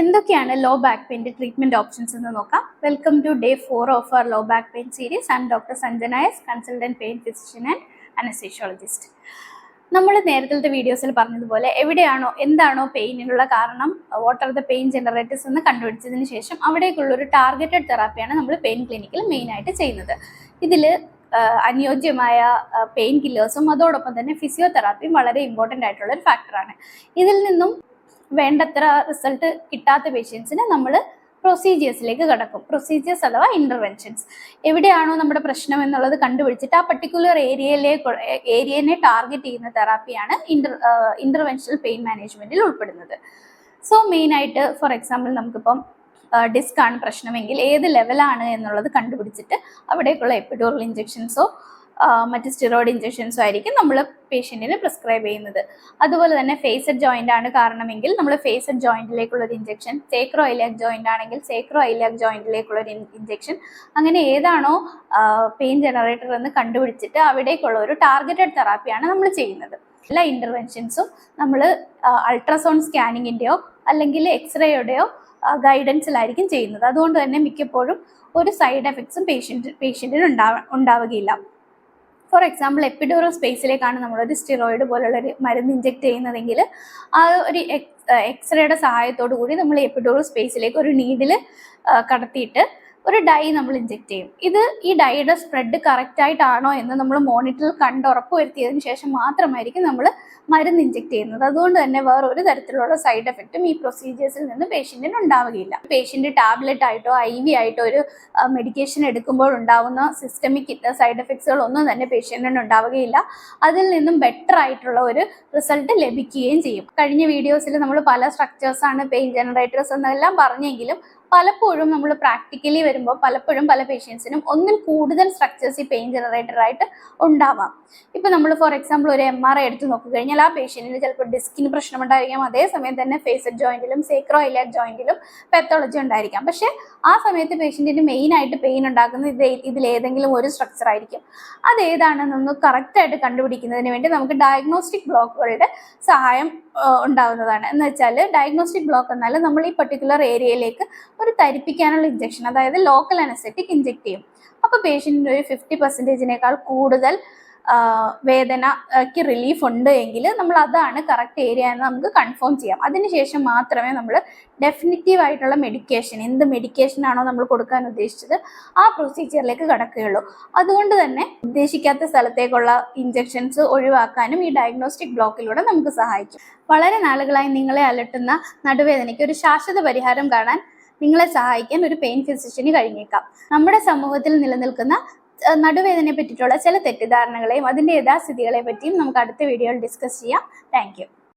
എന്തൊക്കെയാണ് low back പെയിൻ്റെ treatment options എന്ന് നോക്കാം. Welcome to day 4 of our low back pain series. And doctor Sanjana S, consultant pain physician and anaesthesiologist. നമ്മൾ നേരത്തെ വീഡിയോസിൽ പറഞ്ഞതുപോലെ എന്താണോ പെയിനിനുള്ള കാരണം, what are the pain generators എന്ന് കണ്ടുപിടിച്ചതിന് ശേഷം അവിടേക്കുള്ളൊരു ടാർഗറ്റഡ് തെറാപ്പിയാണ് നമ്മൾ പെയിൻ ക്ലിനിക്കിൽ മെയിനായിട്ട് ചെയ്യുന്നത്. ഇതിൽ അനുയോജ്യമായ പെയിൻ കില്ലേഴ്സും അതോടൊപ്പം തന്നെ ഫിസിയോതെറാപ്പിയും വളരെ ഇമ്പോർട്ടൻ്റ് ആയിട്ടുള്ള ഒരു ഫാക്ടറാണ്. ഇതിൽ നിന്നും വേണ്ടത്ര റിസൾട്ട് കിട്ടാത്ത പേഷ്യൻസിന് നമ്മൾ പ്രൊസീജിയേഴ്സിലേക്ക് കടക്കും. പ്രൊസീജിയേഴ്സ് അഥവാ ഇൻ്റർവെൻഷൻസ്. എവിടെയാണോ നമ്മുടെ പ്രശ്നം എന്നുള്ളത് കണ്ടുപിടിച്ചിട്ട് ആ പർട്ടിക്കുലർ ഏരിയനെ ടാർഗറ്റ് ചെയ്യുന്ന തെറാപ്പിയാണ് ഇൻ്റർവെൻഷണൽ പെയിൻ മാനേജ്മെൻറ്റിൽ ഉൾപ്പെടുന്നത്. സോ മെയിനായിട്ട് ഫോർ എക്സാമ്പിൾ നമുക്കിപ്പം ഡിസ്ക് ആണ് പ്രശ്നമെങ്കിൽ ഏത് ലെവലാണ് എന്നുള്ളത് കണ്ടുപിടിച്ചിട്ട് അവിടേക്കുള്ള എപ്പിഡ്യൂറൽ ഇഞ്ചെക്ഷൻസോ മറ്റ് സ്റ്റിറോയിഡ് ഇഞ്ചെക്ഷൻസോ ആയിരിക്കും നമ്മൾ പേഷ്യൻറ്റിന് പ്രിസ്ക്രൈബ് ചെയ്യുന്നത്. അതുപോലെ തന്നെ ഫേസഡ് ജോയിൻ്റ് ആണ് കാരണമെങ്കിൽ നമ്മൾ ഫേസഡ് ജോയിൻറ്റിലേക്കുള്ളൊരു ഇഞ്ചെക്ഷൻ, സേക്രോ ഐലിയാക് ജോയിൻ്റ് ആണെങ്കിൽ സേക്രോ ഐലിയാക് ജോയിൻറ്റിലേക്കുള്ളൊരു ഇഞ്ചെക്ഷൻ, അങ്ങനെ ഏതാണോ പെയിൻ ജനറേറ്റർ എന്ന് കണ്ടുപിടിച്ചിട്ട് അവിടേക്കുള്ള ഒരു ടാർഗറ്റഡ് തെറാപ്പിയാണ് നമ്മൾ ചെയ്യുന്നത്. എല്ലാ ഇൻ്റർവെൻഷൻസും നമ്മൾ അൾട്രാസൗണ്ട് സ്കാനിങ്ങിൻ്റെയോ അല്ലെങ്കിൽ എക്സ്റേയുടെയോ ഗൈഡൻസിലായിരിക്കും ചെയ്യുന്നത്. അതുകൊണ്ട് തന്നെ മിക്കപ്പോഴും ഒരു സൈഡ് എഫക്ട്സും പേഷ്യൻറ്റിന് ഉണ്ടാവുകയില്ല. ഫോർ എക്സാമ്പിൾ എപ്പിഡ്യൂറൽ സ്പേസിലേക്കാണ് നമ്മളൊരു സ്റ്റിറോയിഡ് പോലുള്ളൊരു മരുന്ന് ഇഞ്ചെക്ട് ചെയ്യുന്നതെങ്കിൽ ആ ഒരു എക്സ്റേയുടെ സഹായത്തോടു കൂടി നമ്മൾ എപ്പിഡ്യൂറൽ സ്പേസിലേക്ക് ഒരു നീഡിൽ കടത്തിയിട്ട് ഒരു ഡൈ നമ്മൾ ഇഞ്ചെക്ട് ചെയ്യും. ഈ ഡൈയുടെ സ്പ്രെഡ് കറക്റ്റായിട്ടാണോ എന്ന് നമ്മൾ മോണിറ്ററിൽ ഉറപ്പ് വരുത്തിയതിന് ശേഷം മാത്രമായിരിക്കും നമ്മൾ മരുന്ന് ഇഞ്ചെക്ട് ചെയ്യുന്നത്. അതുകൊണ്ട് തന്നെ വേറൊരു തരത്തിലുള്ള സൈഡ് എഫക്റ്റും ഈ പ്രൊസീജിയേഴ്സിൽ നിന്ന് പേഷ്യൻറ്റിന് ഉണ്ടാവുകയില്ല. പേഷ്യൻ്റ് ടാബ്ലറ്റ് ആയിട്ടോ IV ആയിട്ടോ ഒരു മെഡിക്കേഷൻ എടുക്കുമ്പോൾ ഉണ്ടാവുന്ന സിസ്റ്റമിക് സൈഡ് എഫക്ട്സുകളൊന്നും തന്നെ പേഷ്യൻറ്റിന് ഉണ്ടാവുകയില്ല. അതിൽ നിന്നും ബെറ്റർ ആയിട്ടുള്ള ഒരു റിസൾട്ട് ലഭിക്കുകയും ചെയ്യും. കഴിഞ്ഞ വീഡിയോസിൽ നമ്മൾ പല സ്ട്രക്ചേഴ്സാണ് പെയിൻ ജനറേറ്റേഴ്സ് എന്നെല്ലാം പറഞ്ഞെങ്കിലും പലപ്പോഴും നമ്മൾ പ്രാക്ടിക്കലി വരുമ്പോൾ പലപ്പോഴും പല പേഷ്യൻസിനും ഒന്നിൽ കൂടുതൽ സ്ട്രക്ചേഴ്സ് ഈ പെയിൻ ജനറേറ്ററായിട്ട് ഉണ്ടാവാം. ഇപ്പം നമ്മൾ ഫോർ എക്സാമ്പിൾ ഒരു MRI എടുത്ത് നോക്കിക്കഴിഞ്ഞാൽ ആ പേഷ്യൻറ്റിന് ചിലപ്പോൾ ഡിസ്കിന് പ്രശ്നമുണ്ടായിരിക്കാം, അതേസമയം തന്നെ ഫേസഡ് ജോയിൻറ്റിലും സേക്രോ ഐലിയാക് ജോയിൻറ്റിലും പെത്തോളജി ഉണ്ടായിരിക്കാം. പക്ഷേ ആ സമയത്ത് പേഷ്യൻറ്റിന് മെയിനായിട്ട് പെയിൻ ഉണ്ടാക്കുന്നത് ഇതിലേതെങ്കിലും ഒരു സ്ട്രക്ചർ ആയിരിക്കും. അതേതാണെന്നൊന്ന് കറക്റ്റായിട്ട് കണ്ടുപിടിക്കുന്നതിന് വേണ്ടി നമുക്ക് ഡയഗ്നോസ്റ്റിക് ബ്ലോക്കുകളുടെ സഹായം ഉണ്ടാകുന്നതാണ്. എന്ന് വെച്ചാൽ ഡയഗ്നോസ്റ്റിക് ബ്ലോക്ക് എന്നാൽ നമ്മൾ ഈ പർട്ടിക്കുലർ ഏരിയയിലേക്ക് ഒരു തരിപ്പിക്കാനുള്ള ഇഞ്ചെക്ഷൻ, അതായത് ലോക്കൽ അനസ്തെറ്റിക് ഇഞ്ചെക്ട് ചെയ്യും. അപ്പോൾ പേഷ്യൻറ്റിന് ഒരു 50% കൂടുതൽ വേദനയ്ക്ക് റിലീഫ് ഉണ്ട് എങ്കിൽ നമ്മൾ അതാണ് കറക്റ്റ് ഏരിയ എന്ന് നമുക്ക് കൺഫേം ചെയ്യാം. അതിനുശേഷം മാത്രമേ നമ്മൾ ഡെഫിനിറ്റീവ് ആയിട്ടുള്ള മെഡിക്കേഷൻ, എന്ത് മെഡിക്കേഷൻ ആണോ നമ്മൾ കൊടുക്കാൻ ഉദ്ദേശിച്ചത് ആ പ്രൊസീജിയറിലേക്ക് കടക്കുകയുള്ളൂ. അതുകൊണ്ട് തന്നെ ഉദ്ദേശിക്കാത്ത സ്ഥലത്തേക്കുള്ള ഇഞ്ചെക്ഷൻസ് ഒഴിവാക്കാനും ഈ ഡയഗ്നോസ്റ്റിക് ബ്ലോക്കിലൂടെ നമുക്ക് സഹായിക്കും. വളരെ നാളുകളായി നിങ്ങളെ അലട്ടുന്ന നടുവേദനയ്ക്ക് ഒരു ശാശ്വത പരിഹാരം കാണാൻ നിങ്ങളെ സഹായിക്കാൻ ഒരു പെയിൻ ഫിസിഷ്യന് കഴിഞ്ഞേക്കാം. നമ്മുടെ സമൂഹത്തിൽ നിലനിൽക്കുന്ന നടുവേദനയെ പറ്റിയിട്ടുള്ള ചില തെറ്റിദ്ധാരണകളെയും അതിൻ്റെ യഥാസ്ഥിതികളെ പറ്റിയും നമുക്ക് അടുത്ത വീഡിയോയിൽ ഡിസ്കസ് ചെയ്യാം. Thank you.